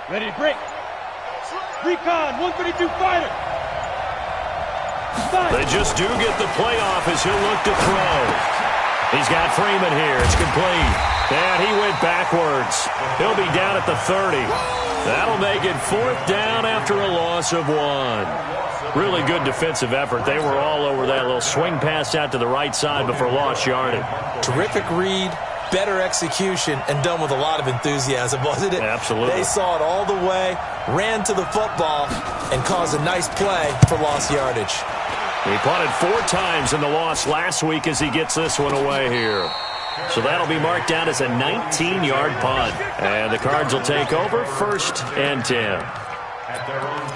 Ready to break. Recon, 132 fighter. They just do get the playoff as he'll look to throw. He's got Freeman here. It's complete. And he went backwards. He'll be down at the 30. That'll make it 4th down after a loss of 1. Really good defensive effort. They were all over that little swing pass out to the right side before lost yardage. Terrific read, better execution, and done with a lot of enthusiasm, wasn't it? Absolutely. They saw it all the way, ran to the football, and caused a nice play for lost yardage. He punted 4 times in the loss last week as he gets this one away here. So that'll be marked down as a 19-yard punt. And the Cards will take over 1st and 10.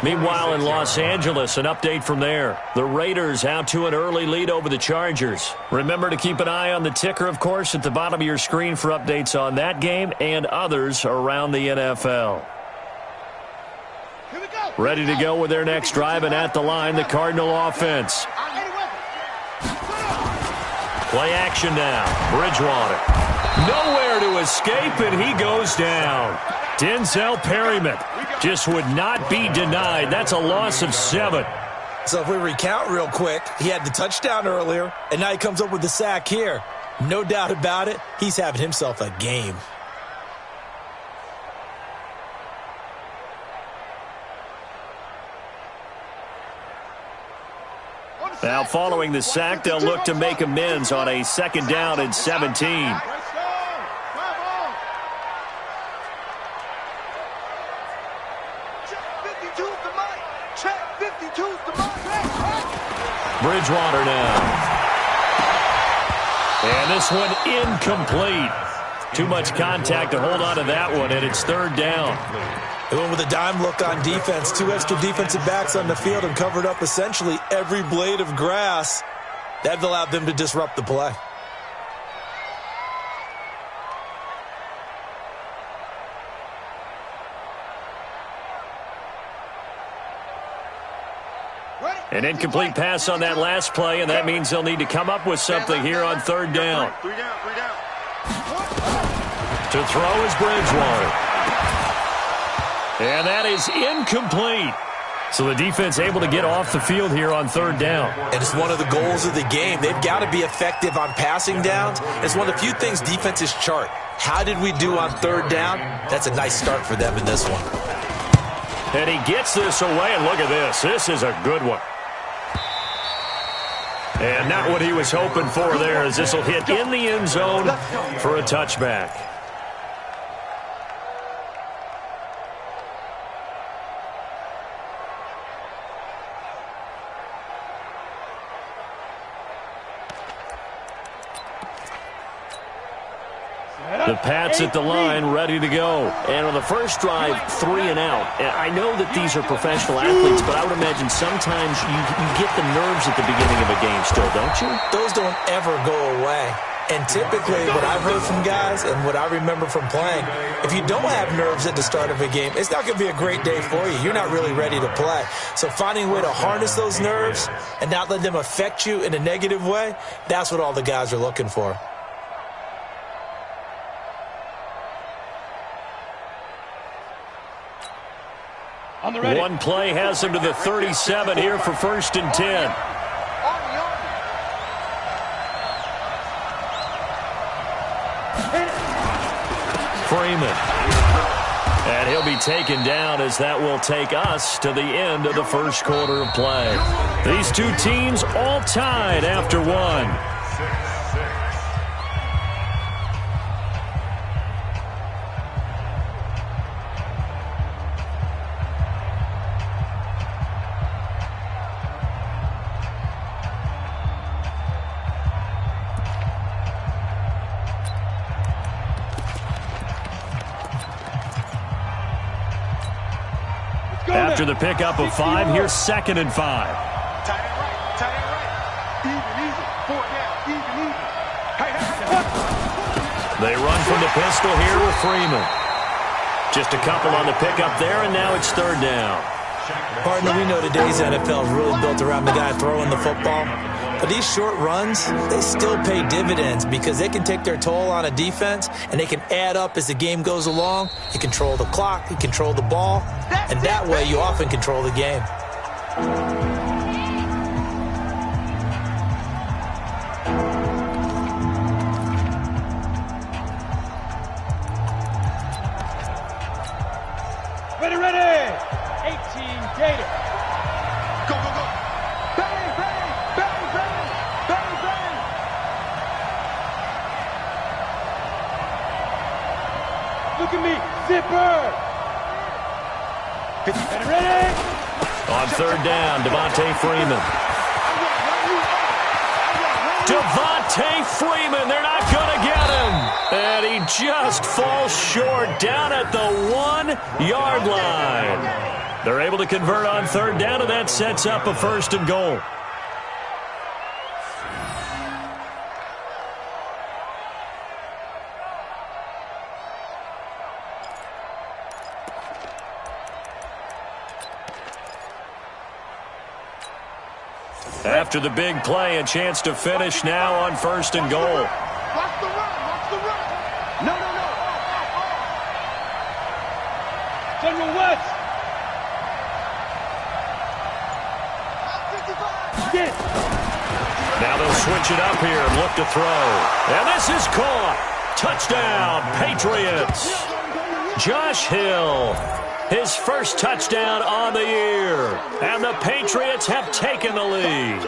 Meanwhile, in Los Angeles, an update from there. The Raiders out to an early lead over the Chargers. Remember to keep an eye on the ticker, of course, at the bottom of your screen for updates on that game and others around the NFL. Ready to go with their next drive, and at the line, the Cardinal offense. Play action now. Bridgewater. Nowhere to escape, and he goes down. Denzel Perryman just would not be denied. That's a loss of 7. So if we recount real quick, he had the touchdown earlier, and now he comes up with the sack here. No doubt about it, he's having himself a game. Now, following the sack, they'll look to make amends on a 2nd down and 17. Bridgewater now. And this one incomplete. Too much contact to hold on to that one, and it's 3rd down. They went with a dime look on defense. 2 extra defensive backs on the field and covered up essentially every blade of grass. That allowed them to disrupt the play. An incomplete pass on that last play, and that means they'll need to come up with something here on 3rd down. To throw is Bridgewater. And that is incomplete. So the defense able to get off the field here on 3rd down. And it's one of the goals of the game. They've got to be effective on passing downs. It's one of the few things defenses chart. How did we do on 3rd down? That's a nice start for them in this one. And he gets this away, and look at this. This is a good one. And not what he was hoping for there, as this will hit in the end zone for a touchback. The Pats at the line, ready to go. And on the first drive, 3 and out. And I know that these are professional athletes, but I would imagine sometimes you get the nerves at the beginning of a game still, don't you? Those don't ever go away. And typically, what I've heard from guys and what I remember from playing, if you don't have nerves at the start of a game, it's not going to be a great day for you. You're not really ready to play. So finding a way to harness those nerves and not let them affect you in a negative way, that's what all the guys are looking for. One play has him to the 37 here for 1st and 10. Freeman. And he'll be taken down as that will take us to the end of the 1st quarter of play. These 2 teams all tied after 1. After the pickup of 5, here's 2nd and 5. Tight end right. Even, 4 down, even. They run from the pistol here with Freeman. Just a couple on the pickup there, and now it's 3rd down. Partner, we know today's NFL is really built around the guy throwing the football. But these short runs, they still pay dividends because they can take their toll on a defense and they can add up as the game goes along. You control the clock, you control the ball, and that way you often control the game. Ready. 18 Gator. Go. Bang, bang, bang, bang, bang, bang. Look at me. Zipper. Ready. On third down, Devontae Freeman. Devontae Freeman, they're not going to get him. And he just falls short down at the 1-yard line. They're able to convert on third down, and that sets up a 1st and goal. After the big play, a chance to finish now on 1st and goal. Watch the run. No. General West. Get. Now they'll switch it up here and look to throw. And this is caught. Touchdown, Patriots. Josh Hill, his first touchdown on the year. And the Patriots have taken the lead.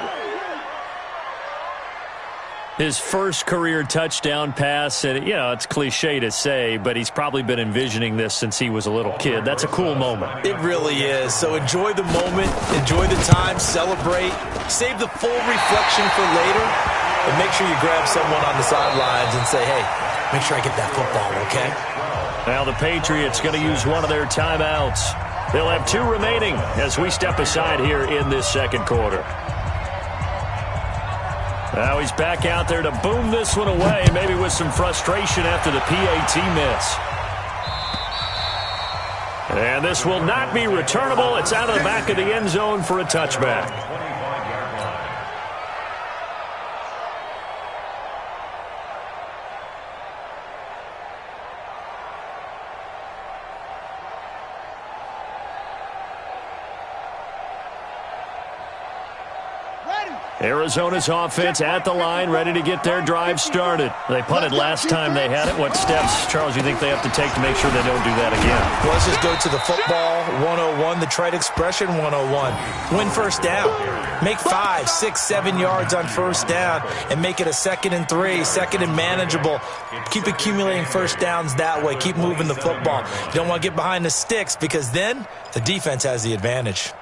His first career touchdown pass, and it's cliche to say, but he's probably been envisioning this since he was a little kid. That's a cool moment. It really is. So enjoy the moment, enjoy the time, celebrate, save the full reflection for later, and make sure you grab someone on the sidelines and say, hey, make sure I get that football, okay? Now the Patriots going to use one of their timeouts. They'll have 2 remaining as we step aside here in this second quarter. Now he's back out there to boom this one away, maybe with some frustration after the PAT miss. And this will not be returnable. It's out of the back of the end zone for a touchback. Arizona's offense at the line, ready to get their drive started. They punted last time they had it. What steps, Charles, you think they have to take to make sure they don't do that again? Well, let's just go to the football 101, the trite expression 101. Win first down. Make 5, 6, 7 yards on first down and make it a 2nd and 3, 2nd and manageable. Keep accumulating first downs that way. Keep moving the football. You don't want to get behind the sticks because then the defense has the advantage.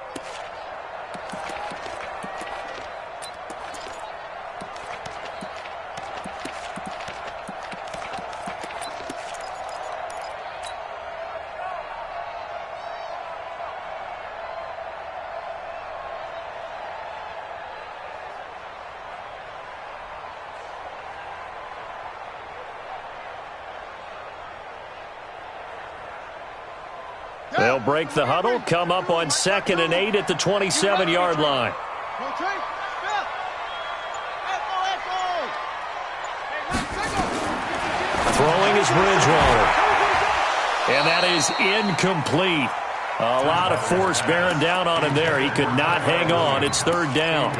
They'll break the huddle, come up on 2nd and 8 at the 27-yard line. Throwing is Bridgewater. And that is incomplete. A lot of force bearing down on him there. He could not hang on. It's 3rd down.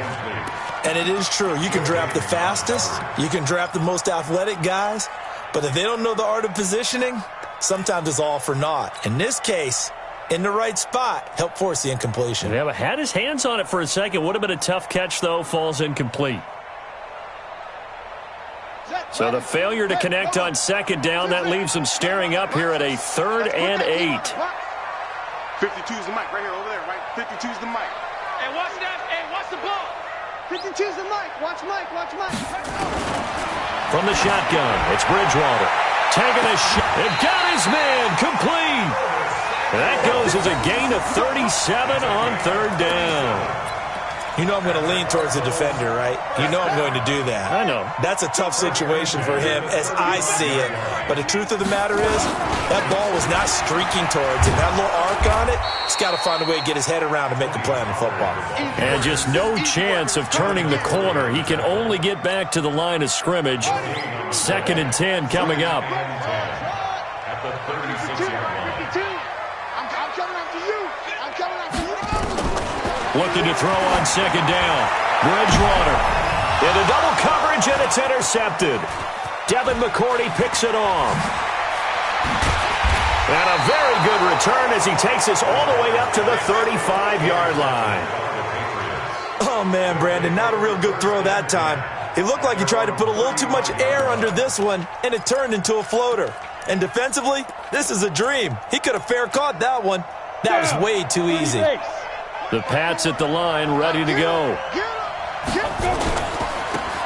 And it is true. You can draft the fastest. You can draft the most athletic guys. But if they don't know the art of positioning, sometimes it's all for naught. In this case, in the right spot, help force the incompletion. Yeah, but had his hands on it for a second. Would have been a tough catch, though. Falls incomplete. So the failure to connect on 2nd down, that leaves them staring up here at a 3rd and 8. 52's the mic right here, over there, right? 52's the mic. Hey, watch that. Hey, watch the ball. 52's the mic. Watch Mike. From the shotgun, it's Bridgewater. Taking a shot. It got his man complete. That goes as a gain of 37 on 3rd down. You know I'm going to lean towards the defender, right? You know I'm going to do that. I know. That's a tough situation for him as I see it. But the truth of the matter is, that ball was not streaking towards him. That little arc on it, he's got to find a way to get his head around and make a play on the football. And just no chance of turning the corner. He can only get back to the line of scrimmage. 2nd and 10 coming up. At the 36-yard line. I'm coming after you. I'm coming after you. Looking to throw on 2nd down. Bridgewater into double coverage, and it's intercepted. Devin McCourty picks it off. And a very good return as he takes us all the way up to the 35-yard line. Oh, man, Brandon, not a real good throw that time. It looked like he tried to put a little too much air under this one, and it turned into a floater. And defensively, this is a dream. He could have fair caught that one. That was way too easy. The Pats at the line, ready to go.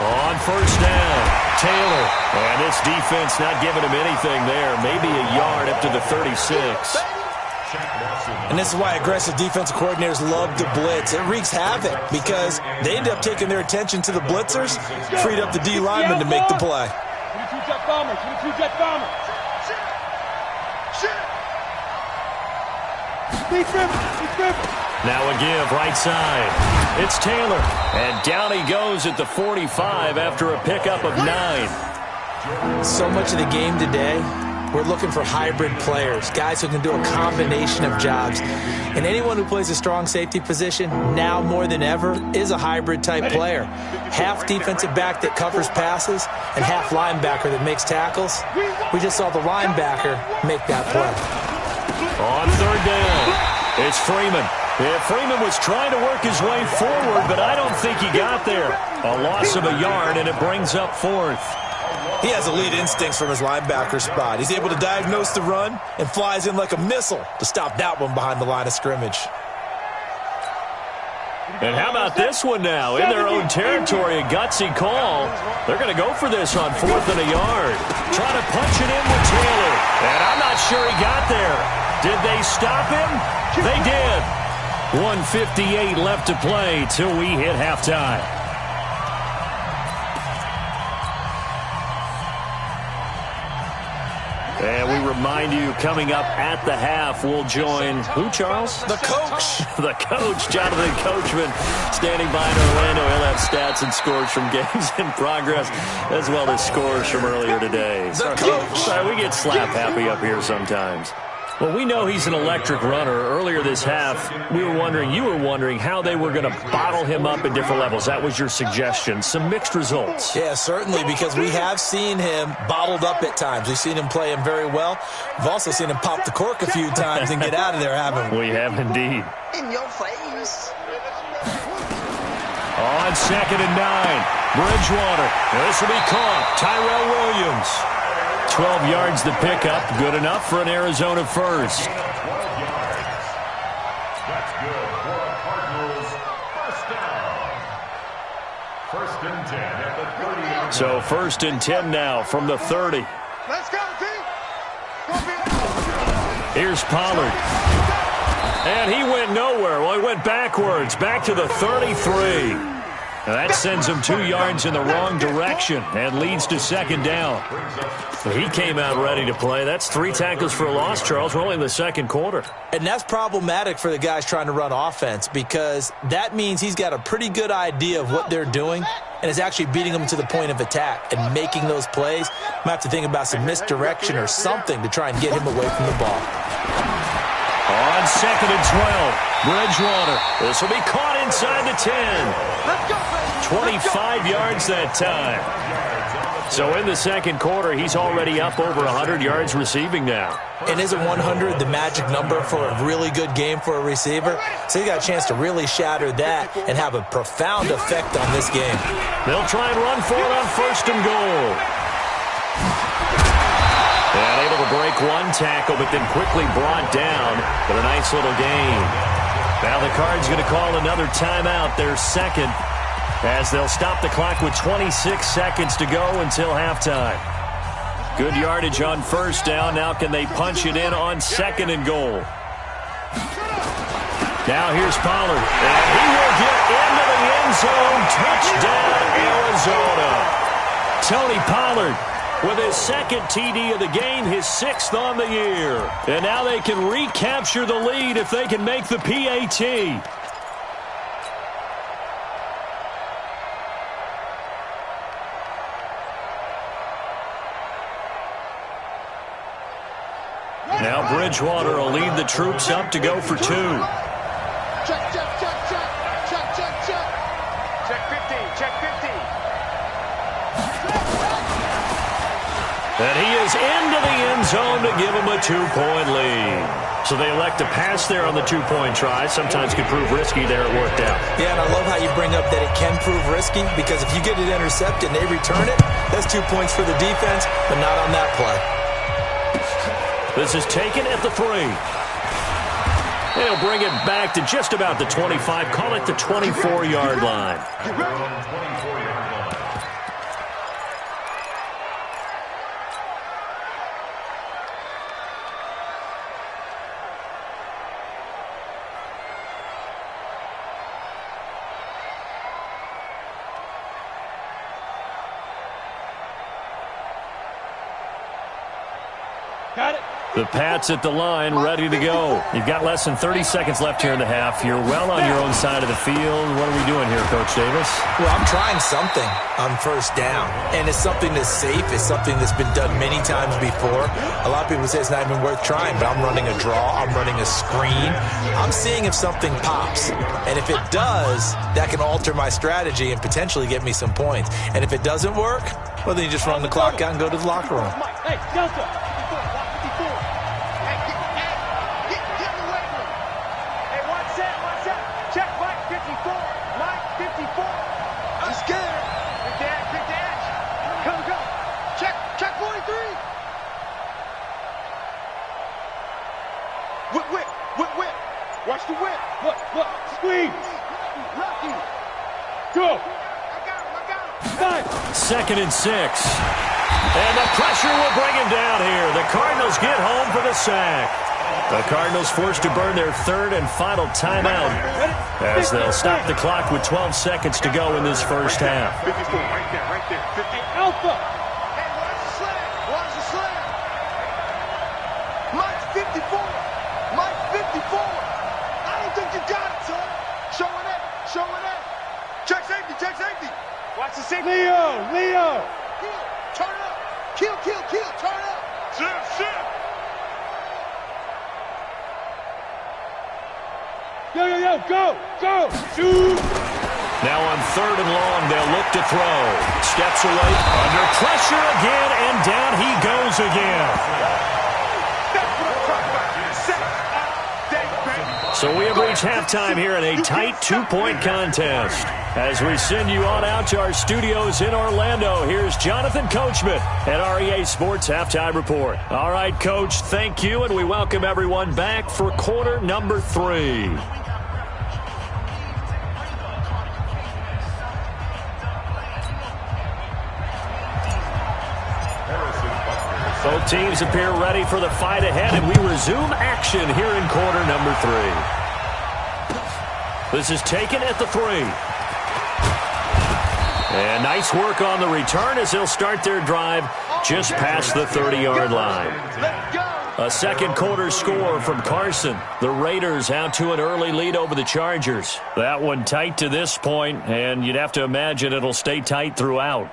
On 1st down, Taylor. And this defense not giving him anything there. Maybe a yard up to the 36. And this is why aggressive defensive coordinators love to blitz. It wreaks havoc because they end up taking their attention to the blitzers, freed up the D lineman to make the play. 22 jet bomber, 22 jet bomber. Now a give, right side. It's Taylor. And down he goes at the 45 after a pickup of 9. So much of the game today, we're looking for hybrid players, guys who can do a combination of jobs. And anyone who plays a strong safety position, now more than ever, is a hybrid-type player. Half defensive back that covers passes and half linebacker that makes tackles. We just saw the linebacker make that play. On 3rd down, it's Freeman. Yeah, Freeman was trying to work his way forward, but I don't think he got there. A loss of a yard, and it brings up 4th. He has elite instincts from his linebacker spot. He's able to diagnose the run and flies in like a missile to stop that one behind the line of scrimmage. And how about this one now? In their own territory, a gutsy call. They're going to go for this on 4th and a yard. Trying to punch it in with Taylor. And I'm not sure he got there. Did they stop him? They did. 1:58 left to play till we hit halftime. And we remind you, coming up at the half, we'll join who, Charles? The coach. The coach, Jonathan Coachman, standing by in Orlando. He'll have stats and scores from games in progress, as well as scores from earlier today. The coach. Sorry, we get slap happy up here sometimes. Well, we know he's an electric runner. Earlier this half, you were wondering how they were going to bottle him up at different levels. That was your suggestion. Some mixed results. Yeah, certainly, because we have seen him bottled up at times. We've seen him play him very well. We've also seen him pop the cork a few times and get out of there, haven't we? We have indeed. In your face. On 2nd and 9, Bridgewater. This will be caught. Tyrell Williams. 12 yards to pick up. Good enough for an Arizona first. That's good for the Cardinals. 1st down. 1st and 10 at the 30. So 1st and 10 now from the 30. Let's go, team. Here's Pollard. And he went nowhere. Well, he went backwards. Back to the 33. Now that sends him 2 yards in the wrong direction and leads to 2nd down. He came out ready to play. That's 3 tackles for a loss, Charles. We're only in the 2nd quarter. And that's problematic for the guys trying to run offense because that means he's got a pretty good idea of what they're doing and is actually beating them to the point of attack and making those plays. Might have to think about some misdirection or something to try and get him away from the ball. On 2nd and 12, Bridgewater. This will be caught inside the 10. 25 yards that time. So in the 2nd quarter, he's already up over 100 yards receiving now. And isn't 100 the magic number for a really good game for a receiver? So he got a chance to really shatter that and have a profound effect on this game. They'll try and run for it on 1st and goal. And able to break one tackle, but then quickly brought down. But a nice little gain. Now the Cards going to call another timeout, their 2nd, as they'll stop the clock with 26 seconds to go until halftime. Good yardage on 1st down. Now can they punch it in on 2nd and goal? Now here's Pollard. And he will get into the end zone. Touchdown, Arizona. Tony Pollard with his second TD of the game, his 6th on the year. And now they can recapture the lead if they can make the PAT. Now Bridgewater will lead the troops up to go for 2. Check, check, check, check. Check, check, check. Check 15, check 15. And he is into the end zone to give him a 2-point lead. So they elect to pass there on the 2-point try. Sometimes could prove risky. There it worked out. Yeah, and I love how you bring up that it can prove risky, because if you get it intercepted and they return it, that's 2 points for the defense, but not on that play. This is taken at the 3. They'll bring it back to just about the 25. Call it the 24-yard line. Got it. The Pats at the line, ready to go. You've got less than 30 seconds left here in the half. You're well on your own side of the field. What are we doing here, Coach Davis? Well, I'm trying something on first down, and it's something that's safe. It's something that's been done many times before. A lot of people say it's not even worth trying, but I'm running a draw. I'm running a screen. I'm seeing if something pops, and if it does, that can alter my strategy and potentially get me some points. And if it doesn't work, well, then you just run the clock out and go to the locker room. Hey, Delta. Watch the whip. What? Squeeze. Lucky. Go. I got him. 2nd and 6. And the pressure will bring him down here. The Cardinals get home for the sack. The Cardinals forced to burn their 3rd and final timeout as they'll stop the clock with 12 seconds to go in this first half. 54, right there. 50. Alpha. Hey, watch the slam. Mike's 54. Mike's 54. I don't think you got it, son. Showing that. Check safety. Watch the safety. Leo. Turn up. Kill. Turn up. Shit. Yo, go. Shoot. Now on 3rd and long, they'll look to throw. Steps away, under pressure again, and down he goes again. So we have reached halftime here in a tight 2-point contest. As we send you on out to our studios in Orlando, here's Jonathan Coachman at REA Sports Halftime Report. All right, Coach, thank you, and we welcome everyone back for quarter number 3. Both teams appear ready for the fight ahead, and we resume action here in quarter number 3. This is taken at the 3. And nice work on the return as they'll start their drive just past the 30-yard line. A second quarter score from Carson. The Raiders out to an early lead over the Chargers. That one tight to this point, and you'd have to imagine it'll stay tight throughout.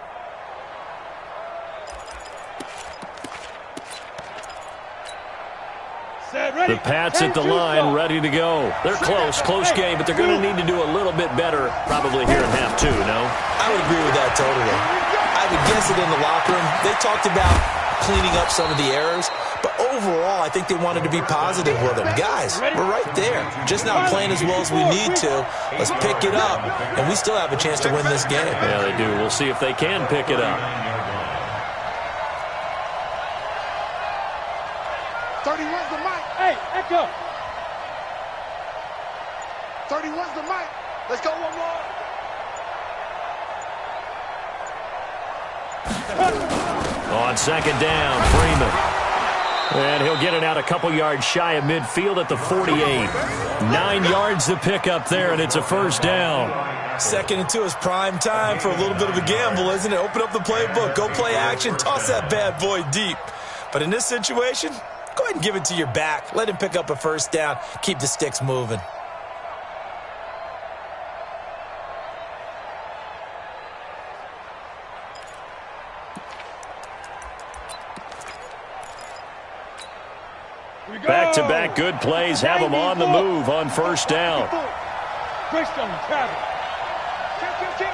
The Pats at the line, ready to go. They're close game, but they're going to need to do a little bit better probably here in half 2, no? I would agree with that totally. I would guess it in the locker room. They talked about cleaning up some of the errors, but overall, I think they wanted to be positive with them. Guys, we're right there. Just not playing as well as we need to. Let's pick it up, and we still have a chance to win this game. Yeah, they do. We'll see if they can pick it up. 31's the mic. Hey, Echo. 31's the mic. Let's go one more. On 2nd down, Freeman. And he'll get it out a couple yards shy of midfield at the 48. 9 yards to pick up there, and it's a first down. 2nd and 2 is prime time for a little bit of a gamble, isn't it? Open up the playbook, go play action, toss that bad boy deep. But in this situation, go ahead and give it to your back. Let him pick up a first down. Keep the sticks moving. Back-to-back good plays have him on the move on first down. Greystone, travel.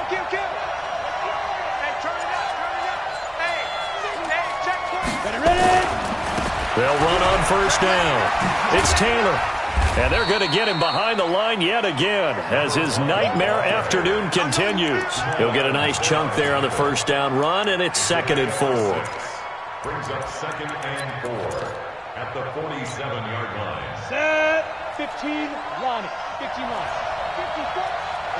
Kill. Hey, turn it up. Hey, check point. Get it ready. They'll run on first down. It's Taylor. And they're going to get him behind the line yet again as his nightmare afternoon continues. He'll get a nice chunk there on the first down run, and it's 2nd and 4. Brings up 2nd and 4 at the 47-yard line. Set. 15, line it. 15 line. 54.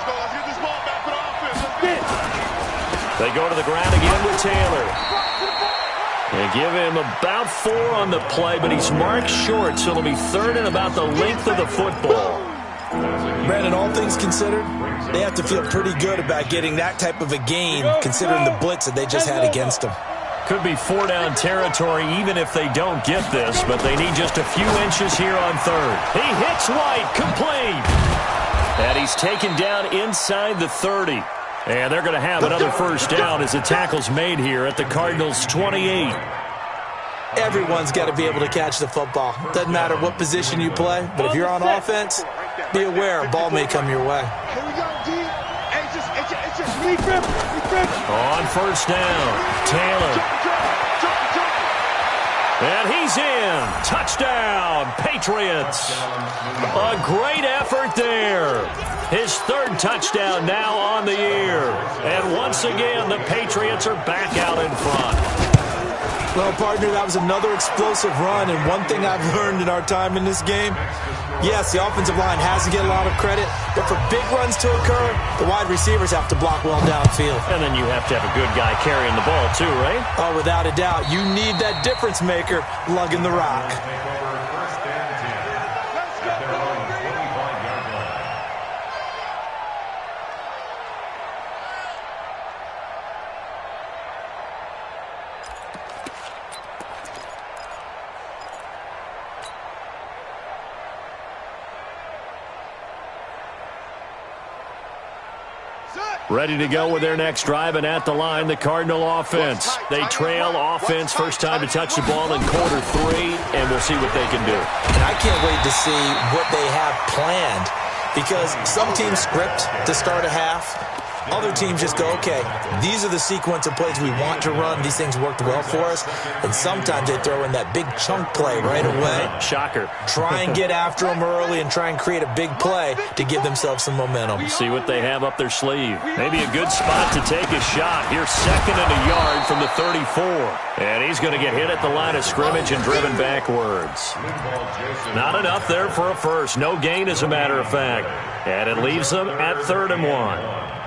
Let's get this ball back for the offense. Spin. They go to the ground again with Taylor. They give him about 4 on the play, but he's marked short, so it'll be 3rd and about the length of the football. Brandon, all things considered, they have to feel pretty good about getting that type of a gain, considering the blitz that they just had against them. Could be 4-down territory even if they don't get this, but they need just a few inches here on 3rd. He hits White, complete. And he's taken down inside the 30. And they're going to have another first down as the tackle's made here at the Cardinals' 28. Everyone's got to be able to catch the football. Doesn't matter what position you play, but if you're on offense, be aware a ball may come your way. Here we go, D. Hey, it's just On first down, Taylor. And he's in. Touchdown, Patriots. A great effort there. His 3rd touchdown now on the year. And once again, the Patriots are back out in front. Well, partner, that was another explosive run, and one thing I've learned in our time in this game, yes, the offensive line has to get a lot of credit, but for big runs to occur, the wide receivers have to block well downfield. And then you have to have a good guy carrying the ball too, right? Oh, without a doubt. You need that difference maker lugging the rock. Ready to go with their next drive, and at the line, the Cardinal offense. They trail offense, first time to touch the ball in quarter 3, and we'll see what they can do. And I can't wait to see what they have planned, because some teams script to start a half. Other teams just go, okay, these are the sequence of plays we want to run. These things worked well for us. And sometimes they throw in that big chunk play right away. Shocker. Try and get after them early and try and create a big play to give themselves some momentum. See what they have up their sleeve. Maybe a good spot to take a shot. Here's 2nd and a yard from the 34. And he's going to get hit at the line of scrimmage and driven backwards. Not enough there for a first. No gain, as a matter of fact. And it leaves them at 3rd and 1.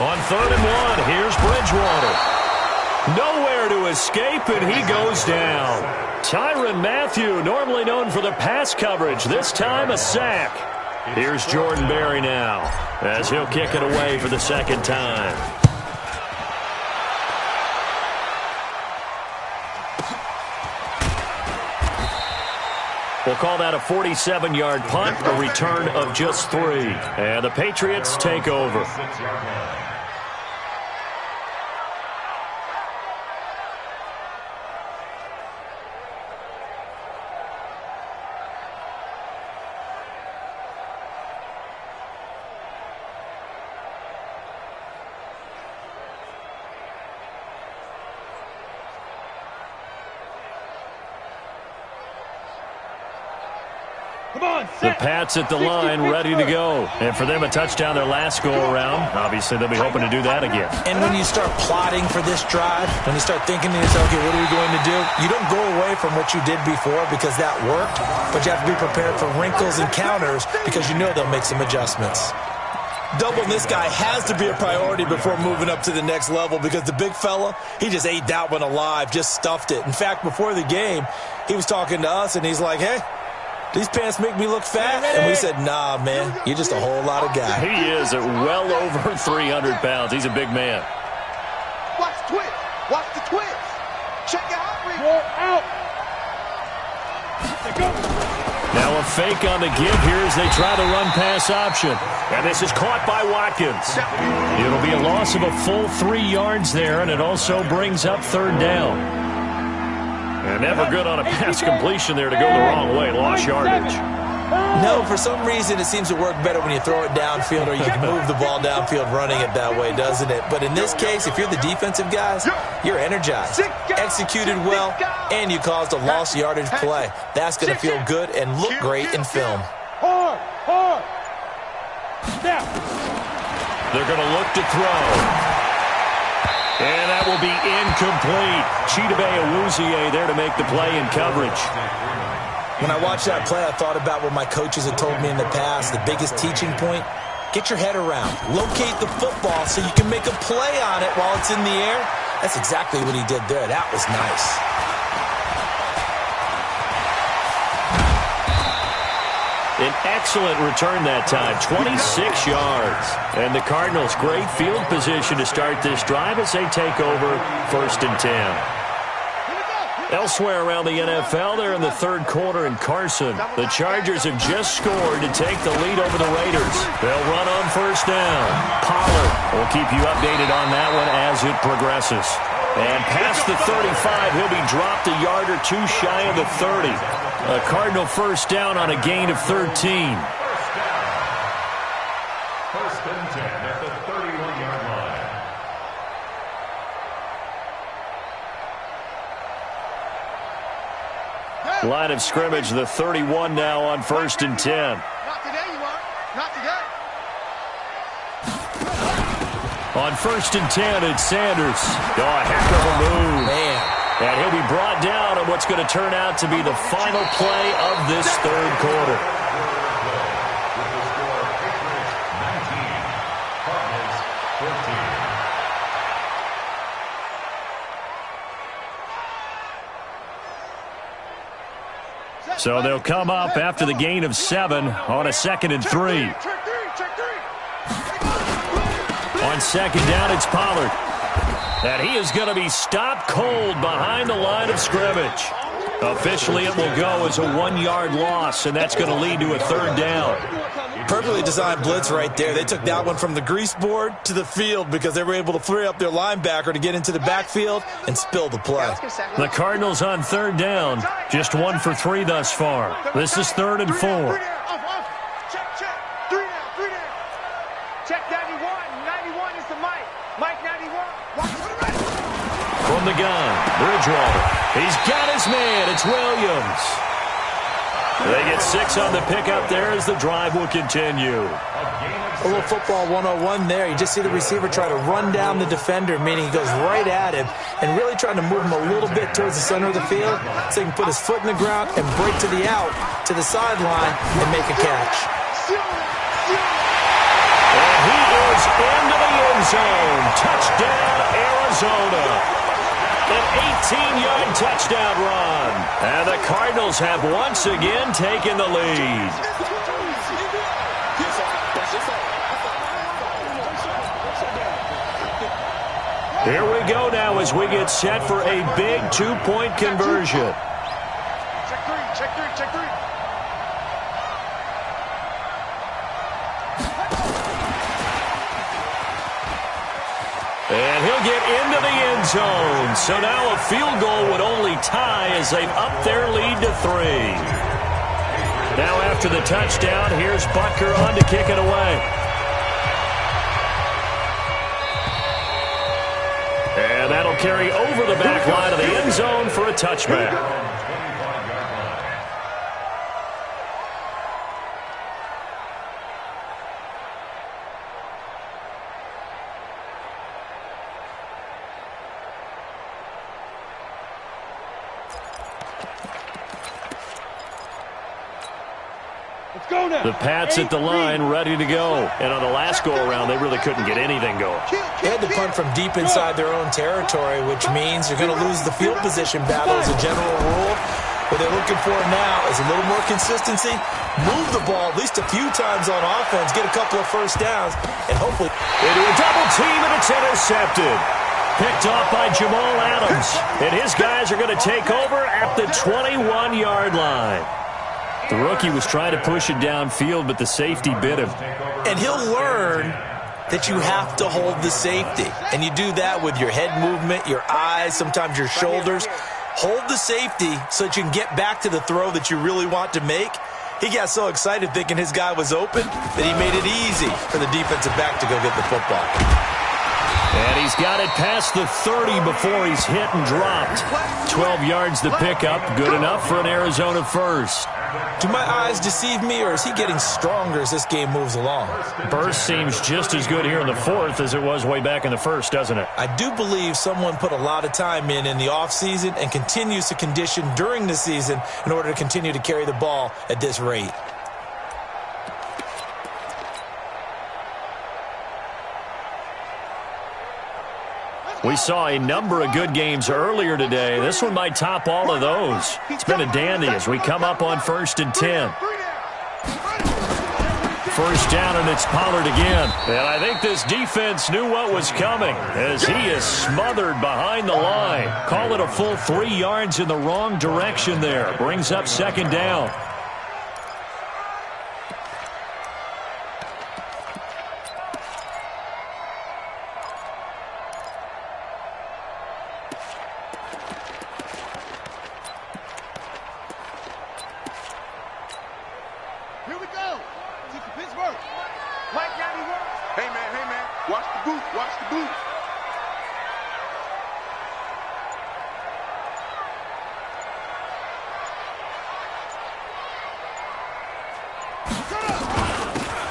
On 3rd and 1, here's Bridgewater. Nowhere to escape, and he goes down. Tyrann Mathieu, normally known for the pass coverage, this time a sack. Here's Jordan Berry now, as he'll kick it away for the 2nd time. We'll call that a 47-yard punt, a return of just 3. And the Patriots take over. Come on, The Pats at the line, ready to go. And for them, a touchdown their last go-around. Obviously, they'll be hoping to do that again. And when you start plotting for this drive, when you start thinking to yourself, okay, what are we going to do? You don't go away from what you did before because that worked, but you have to be prepared for wrinkles and counters because you know they'll make some adjustments. Doubling this guy has to be a priority before moving up to the next level because the big fella, he just ate that one alive, just stuffed it. In fact, before the game, he was talking to us, and he's like, hey, these pants make me look fat. And we said, nah, man, you're just a whole lot of guy. He is at well over 300 pounds. He's a big man. Watch the twist. Watch the twist. Check your heart rate. Roll out. Now a fake on the give here as they try the run-pass option. And this is caught by Watkins. It'll be a loss of a full 3 yards there, and it also brings up third down. And never good on a pass completion there to go the wrong way. Lost yardage. No, for some reason it seems to work better when you throw it downfield or you can move the ball downfield running it that way, doesn't it? But in this case, if you're the defensive guys, you're energized, executed well, and you caused a lost yardage play. That's going to feel good and look great in film. Hard. Snap. They're going to look to throw. And that will be incomplete. K7ewis's there to make the play in coverage. When I watched that play, I thought about what my coaches had told me in the past. The biggest teaching point, get your head around. Locate the football so you can make a play on it while it's in the air. That's exactly what he did there. That was nice. An excellent return that time, 26 yards. And the Cardinals, great field position to start this drive as they take over 1st and 10. Elsewhere around the NFL, they're in the third quarter in Carson. The Chargers have just scored to take the lead over the Raiders. They'll run on 1st down. Pollard will keep you updated on that one as it progresses. And past the 35, he'll be dropped a yard or two shy of the 30. A Cardinal 1st down on a gain of 13. 1st and 10 at the 31-yard line. Line of scrimmage, the 31 now on 1st and 10. Not today, you are. Not today. On 1st and 10, it's Sanders. Oh, a heck of a move. Man. And he'll be brought down on what's going to turn out to be the final play of this third quarter. With the score, Patriots 19, Cardinals 14. So they'll come up after the gain of 7 on a 2nd and 3. Check three. On 2nd down, it's Pollard. And he is going to be stopped cold behind the line of scrimmage. Officially, it will go as a 1-yard loss, and that's going to lead to a 3rd down. Perfectly designed blitz right there. They took that one from the grease board to the field because they were able to free up their linebacker to get into the backfield and spill the play. The Cardinals on 3rd down, just 1 for 3 thus far. This is 3rd and 4. Check. 3 down. Check 91. 91 is the Mike. Mike 91. Watch for the rest. From the gun, Bridgewater. He's got his man. It's Williams. They get 6 on the pickup there as the drive will continue. A little football 101 there. You just see the receiver try to run down the defender, meaning he goes right at him and really trying to move him a little bit towards the center of the field so he can put his foot in the ground and break to the out, to the sideline, and make a catch. And he is into the end zone. Touchdown, Arizona. An 18-yard touchdown run. And the Cardinals have once again taken the lead. Here we go now as we get set for a big 2-point conversion. Check three. And he'll get into the end zone. So now a field goal would only tie as they've upped their lead to 3. Now after the touchdown, here's Butker on to kick it away. And that'll carry over the back line of the end zone for a touchback. Let's go now. The Pats at the line, ready to go. And on the last go-around, they really couldn't get anything going. They had to punt from deep inside their own territory, which means you're going to lose the field position battle as a general rule. What they're looking for now is a little more consistency, move the ball at least a few times on offense, get a couple of first downs, and hopefully into a double team, and it's intercepted. Picked off by Jamal Adams. And his guys are going to take over at the 21-yard line. The rookie was trying to push it downfield, but the safety bit him. And he'll learn that you have to hold the safety. And you do that with your head movement, your eyes, sometimes your shoulders. Hold the safety so that you can get back to the throw that you really want to make. He got so excited thinking his guy was open that he made it easy for the defensive back to go get the football. And he's got it past the 30 before he's hit and dropped. 12 yards to pick up. Good enough for an Arizona first. Do my eyes deceive me, or is he getting stronger as this game moves along? Burst seems just as good here in the fourth as it was way back in the first, doesn't it? I do believe someone put a lot of time in the offseason and continues to condition during the season in order to continue to carry the ball at this rate. We saw a number of good games earlier today. This one might top all of those. It's been a dandy as we come up on 1st and 10. First down, and it's Pollard again. And I think this defense knew what was coming as he is smothered behind the line. Call it a full 3 yards in the wrong direction there. Brings up 2nd down.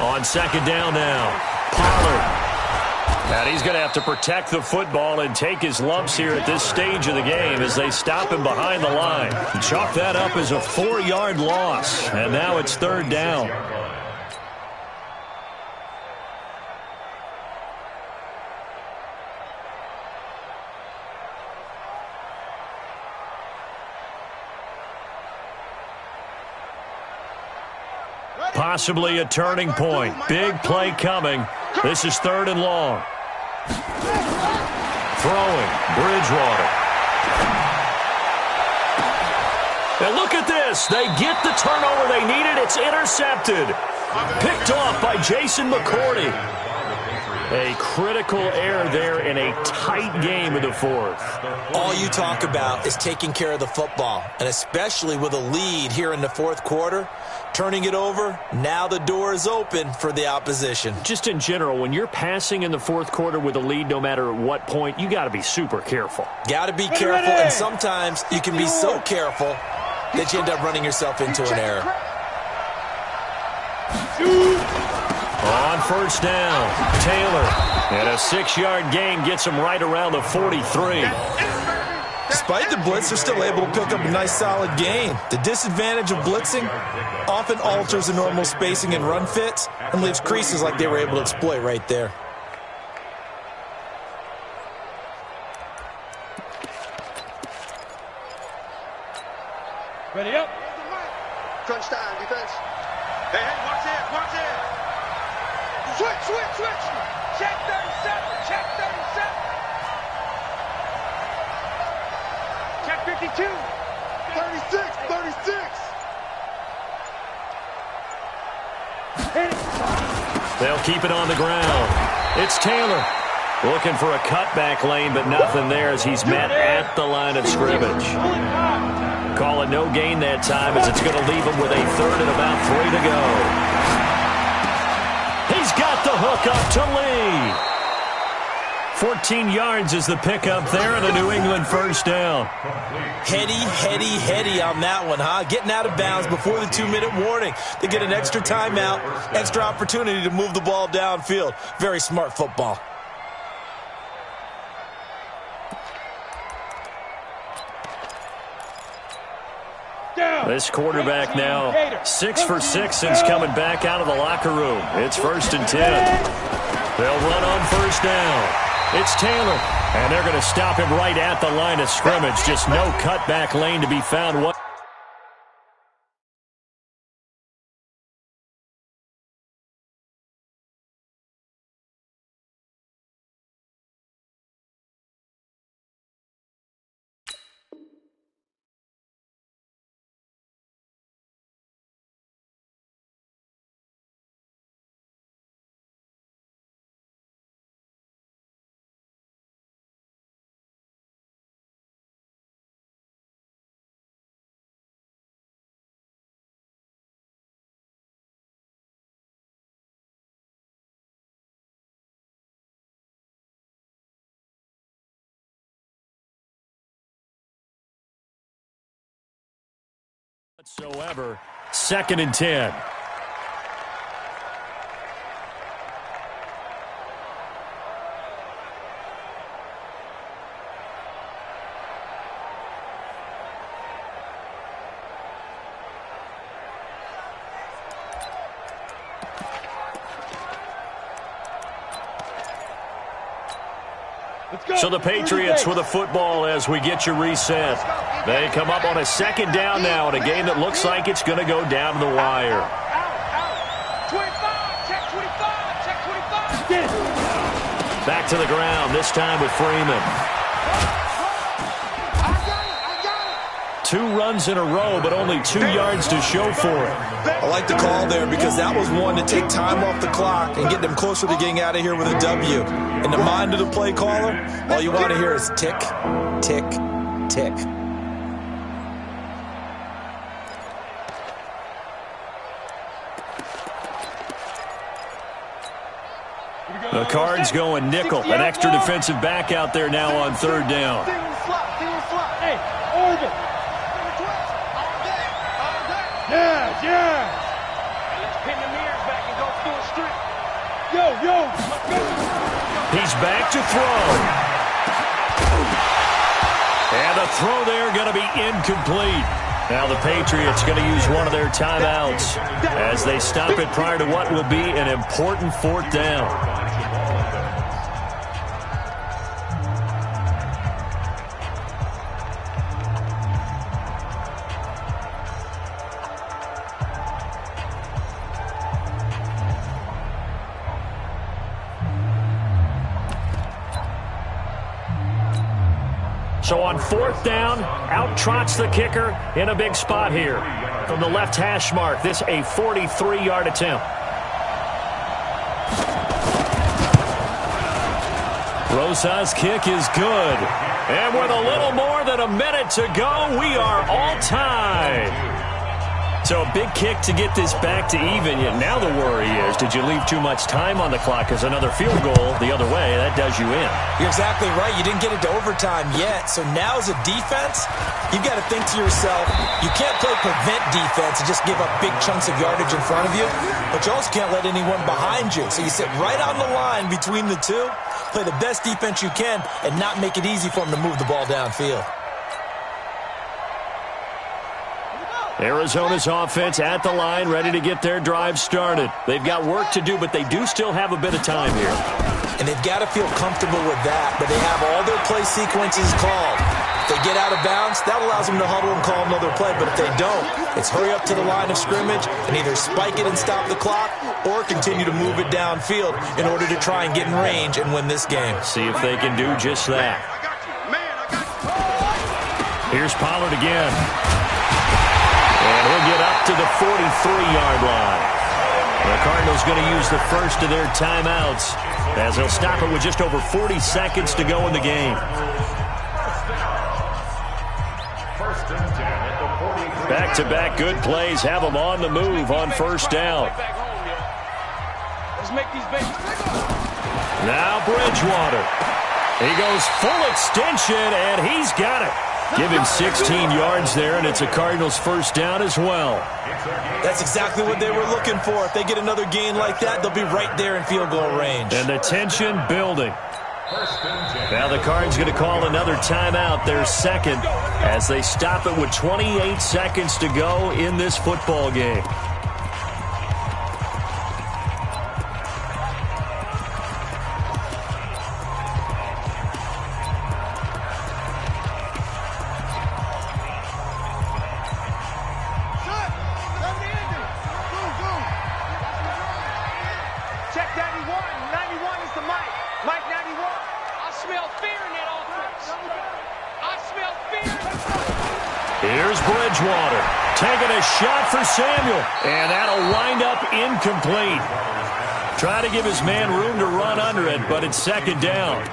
On 2nd down now, Pollard. And he's going to have to protect the football and take his lumps here at this stage of the game as they stop him behind the line. Chalk that up as a 4-yard loss, and now it's 3rd down. Possibly a turning point. Big play coming. This is 3rd and long. Throwing, Bridgewater. And look at this. They get the turnover they needed. It's intercepted. Picked off by Jason McCourty. A critical error there in a tight game in the fourth. All you talk about is taking care of the football, and especially with a lead here in the fourth quarter, turning it over, now the door is open for the opposition. Just in general, when you're passing in the fourth quarter with a lead, no matter at what point, you got to be super careful. Got to be careful, and sometimes you can be so careful that you end up running yourself into an error. On 1st down, Taylor. And a 6-yard gain gets him right around the 43. Despite the blitz, they're still able to pick up a nice solid gain. The disadvantage of blitzing often alters the normal spacing and run fits and leaves creases like they were able to exploit right there. Ready up. Crunch time, defense. Hey, watch it, watch it. Switch. Check 37, check 37. Check 52. 36. They'll keep it on the ground. It's Taylor looking for a cutback lane, but nothing there as he's met at the line of scrimmage. Call it no gain that time as it's going to leave him with a 3rd and about 3 to go. He's got the hook up to Lee. 14 yards is the pickup there and a New England 1st down. Heady on that one, huh? Getting out of bounds before the 2-minute warning. They get an extra timeout, extra opportunity to move the ball downfield. Very smart football. This quarterback now 6 for 6 since coming back out of the locker room. It's 1st and 10. They'll run on 1st down. It's Taylor, and they're going to stop him right at the line of scrimmage. Just no cutback lane to be found. Whatsoever. 2nd and 10. So the Patriots with a football as we get you reset. They come up on a 2nd down now in a game that looks like it's going to go down to the wire. 25, check 25, check 25. Back to the ground, this time with Freeman. 2 runs in a row, but only 2 yards to show for it. I like the call there because that was one to take time off the clock and get them closer to getting out of here with a W. In the mind of the play caller, all you want to hear is tick, tick, tick. The Cards going nickel. An extra defensive back out there now on 3rd down. Hey, Orbit. Yeah. Let's pin the mirrors back and go full strip. Yo, let's go. He's back to throw. And the throw there going to be incomplete. Now the Patriots going to use one of their timeouts as they stop it prior to what will be an important 4th down. So on 4th down, out trots the kicker in a big spot here. From the left hash mark, this a 43-yard attempt. Rosa's kick is good. And with a little more than a minute to go, we are all tied. So a big kick to get this back to even. Yet now the worry is, did you leave too much time on the clock? Because another field goal the other way, that does you in. You're exactly right. You didn't get it to overtime yet. So now as a defense, you've got to think to yourself, you can't play prevent defense and just give up big chunks of yardage in front of you. But you also can't let anyone behind you. So you sit right on the line between the two, play the best defense you can, and not make it easy for them to move the ball downfield. Arizona's offense at the line, ready to get their drive started. They've got work to do, but they do still have a bit of time here. And they've got to feel comfortable with that, but they have all their play sequences called. If they get out of bounds, that allows them to huddle and call another play, but if they don't, it's hurry up to the line of scrimmage and either spike it and stop the clock or continue to move it downfield in order to try and get in range and win this game. See if they can do just that. Here's Pollard again. And he'll get up to the 43-yard line. The Cardinals going to use the first of their timeouts as they'll stop it with just over 40 seconds to go in the game. Back-to-back good plays have them on the move on 1st down. Let's make these babies. Now Bridgewater. He goes full extension, and he's got it. Give him 16 yards there, and it's a Cardinals 1st down as well. That's exactly what they were looking for. If they get another gain like that, they'll be right there in field goal range. And the tension building. Now the Cards going to call another timeout, their second, as they stop it with 28 seconds to go in this football game. Here's Bridgewater taking a shot for Samuel, and that'll wind up incomplete. Try to give his man room to run under it, but it's second down.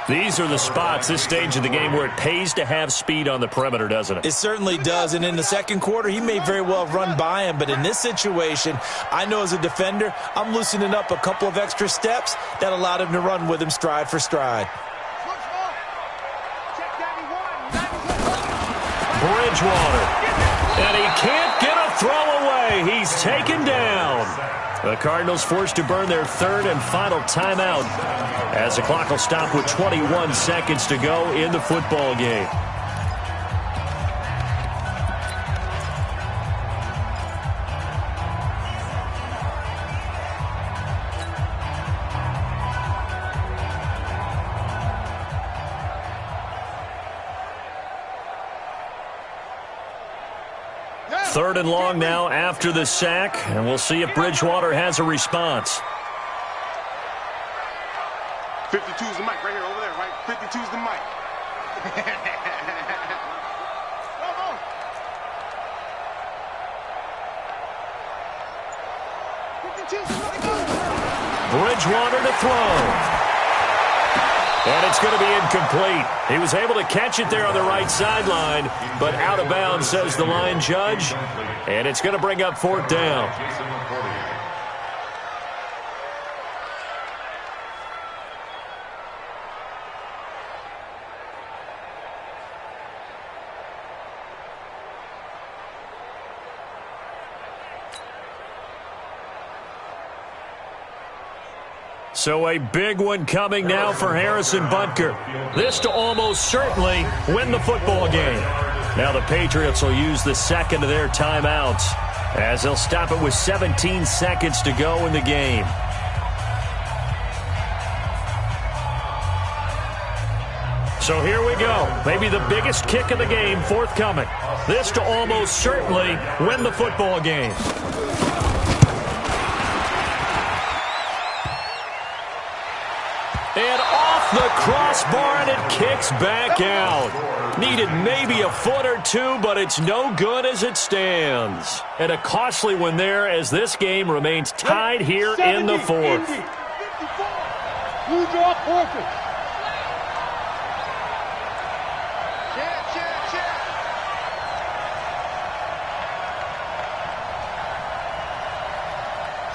These are the spots, this stage of the game, where it pays to have speed on the perimeter, doesn't it? It certainly does, and in the second quarter, he may very well run by him, but in this situation, I know as a defender, I'm loosening up a couple of extra steps that allowed him to run with him stride for stride. Bridgewater, and he can't get a throw away. He's taken down. The Cardinals forced to burn their third and final timeout as the clock will stop with 21 seconds to go in the football game. Third and long now after the sack, and we'll see if Bridgewater has a response. 52's the mic right here, over there, right? 52's the mic. Bridgewater to throw. And it's going to be incomplete. He was able to catch it there on the right sideline, but out of bounds, says the line judge. And it's going to bring up fourth down. So a big one coming now for Harrison Butker. This to almost certainly win the football game. Now the Patriots will use the second of their timeouts as they'll stop it with 17 seconds to go in the game. So here we go. Maybe the biggest kick of the game forthcoming. This to almost certainly win the football game. And off the crossbar, and it kicks back out. Needed maybe a foot or two, but it's no good as it stands. And a costly one there as this game remains tied here in the fourth. You draw perfect. Cheer.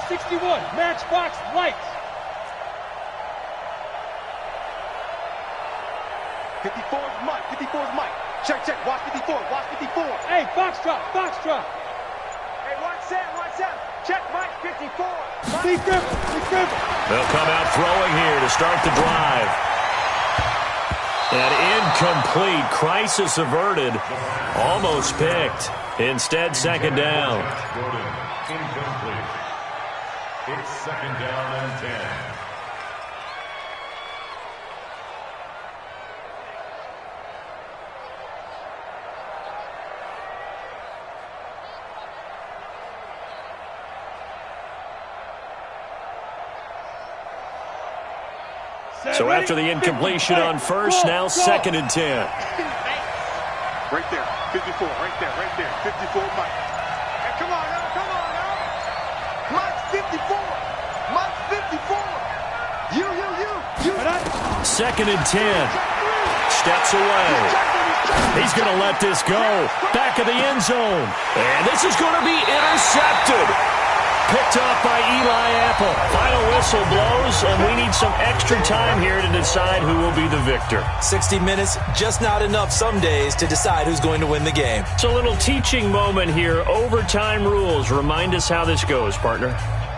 61, Matchbox Lights. 54's Mike. 54's Mike. Check, check. Watch 54. Watch 54. Hey, Foxtrot. Foxtrot. Hey, watch that. Check Mike 54. Be careful. Be careful. They'll come out throwing here to start the drive. And incomplete. Crisis averted. Almost picked. Instead, second down. Incomplete. It's second down and 10. So after the incompletion on first, now second and 10. Right there, 54, right there, 54, Mike. Hey, come on now. Mike's 54. Mike's 54. You. Second and 10. Steps away. He's going to let this go. Back of the end zone. And this is going to be intercepted. Picked off by Eli Apple. Final whistle blows, and we need some extra time here to decide who will be the victor. 60 minutes, just not enough some days to decide who's going to win the game. It's a little teaching moment here. Overtime rules. Remind us how this goes, partner.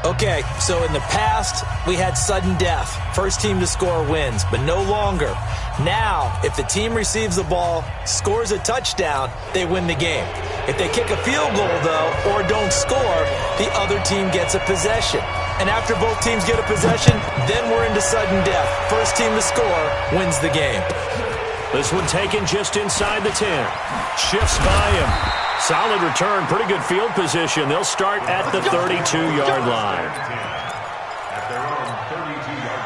Okay, so in the past, we had sudden death. First team to score wins, but no longer. Now, if the team receives the ball, scores a touchdown, they win the game. If they kick a field goal, though, or don't score, the other team gets a possession. And after both teams get a possession, then we're into sudden death. First team to score wins the game. This one taken just inside the 10. Shifts by him. Solid return, pretty good field position. They'll start at the 32-yard line. At their own 32-yard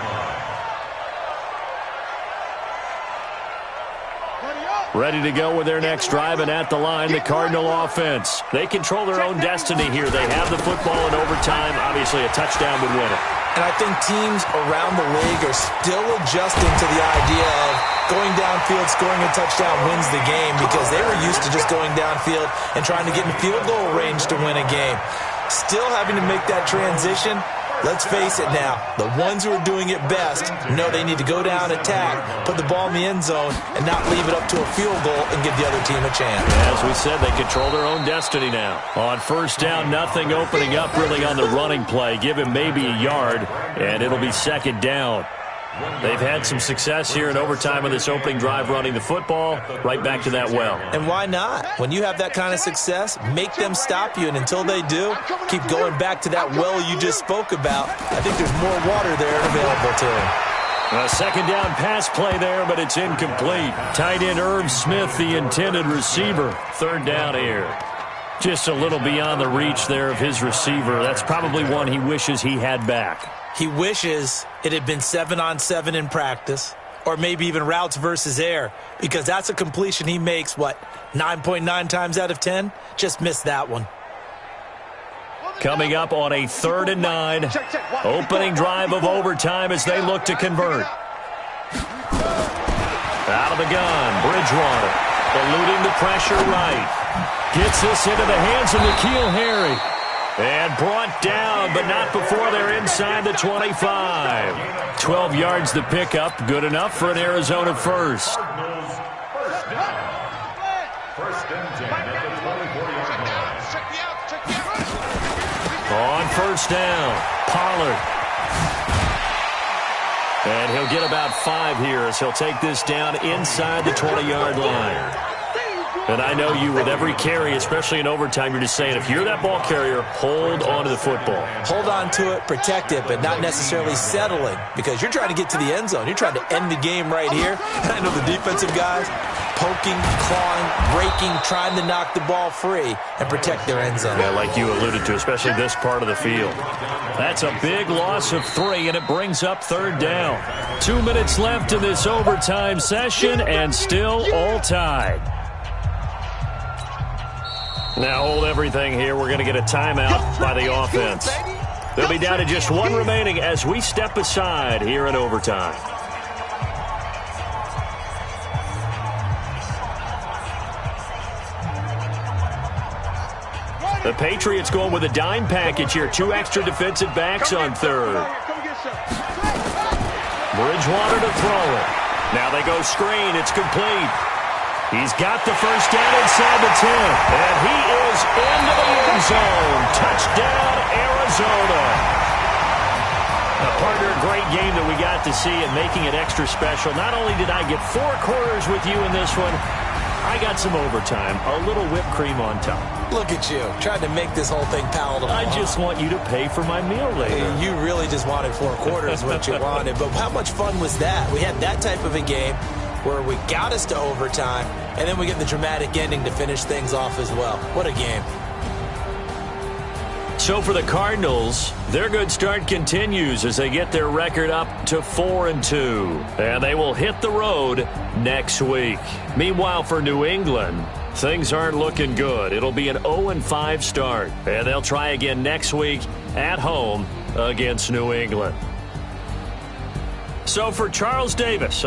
line. Ready to go with their next drive, and at the line, the Cardinal offense. They control their own destiny here. They have the football in overtime. Obviously, a touchdown would win it. And I think teams around the league are still adjusting to the idea of going downfield, scoring a touchdown wins the game, because they were used to just going downfield and trying to get in field goal range to win a game. Still having to make that transition. Let's face it now, the ones who are doing it best know they need to go down, attack, put the ball in the end zone, and not leave it up to a field goal and give the other team a chance. As we said, they control their own destiny now. On first down, nothing opening up really on the running play. Give him maybe a yard, and it'll be second down. They've had some success here in overtime on this opening drive running the football. Right back to that well. And why not? When you have that kind of success, make them stop you. And until they do, keep going back to that well you just spoke about. I think there's more water there available to them. A second down pass play there, but it's incomplete. Tight end Irv Smith, the intended receiver. Third down here. Just a little beyond the reach there of his receiver. That's probably one he wishes he had back. He wishes it had been 7-on-7 in practice, or maybe even routes versus air, because that's a completion he makes, 9.9 times out of 10? Just missed that one. Coming up on a 3rd and 9, opening drive of overtime as they look to convert. Out of the gun, Bridgewater, eluding the pressure right. Gets this into the hands of N'Keal Harry. And brought down, but not before they're inside the 25. 12 yards to pick up. Good enough for an Arizona first. First down. First and 10 at the 24-yard line. On first down, Pollard. And he'll get about 5 here as he'll take this down inside the 20-yard line. And I know you, with every carry, especially in overtime, you're just saying, if you're that ball carrier, hold on to the football. Hold on to it, protect it, but not necessarily settling, because you're trying to get to the end zone. You're trying to end the game right here. And I know the defensive guys poking, clawing, breaking, trying to knock the ball free and protect their end zone. Yeah, like you alluded to, especially this part of the field. That's a big loss of 3, and it brings up 3rd down. 2 minutes left in this overtime session, and still all tied. Now hold everything here. We're going to get a timeout by the offense. They'll be down to just 1 remaining as we step aside here in overtime. The Patriots going with a dime package here. 2 extra defensive backs on 3rd. Bridgewater to throw it. Now they go screen. It's complete. He's got the first down inside the 10. And he is into the end zone. Touchdown, Arizona. A partner, a great game that we got to see and making it extra special. Not only did I get 4 quarters with you in this one, I got some overtime. A little whipped cream on top. Look at you, trying to make this whole thing palatable. I just want you to pay for my meal later. You really just wanted 4 quarters, what you wanted. But how much fun was that? We had that type of a game where we got us to overtime, and then we get the dramatic ending to finish things off as well. What a game. So for the Cardinals, their good start continues as they get their record up to 4-2. And they will hit the road next week. Meanwhile, for New England, things aren't looking good. It'll be an 0-5 start. And they'll try again next week at home against New England. So for Charles Davis...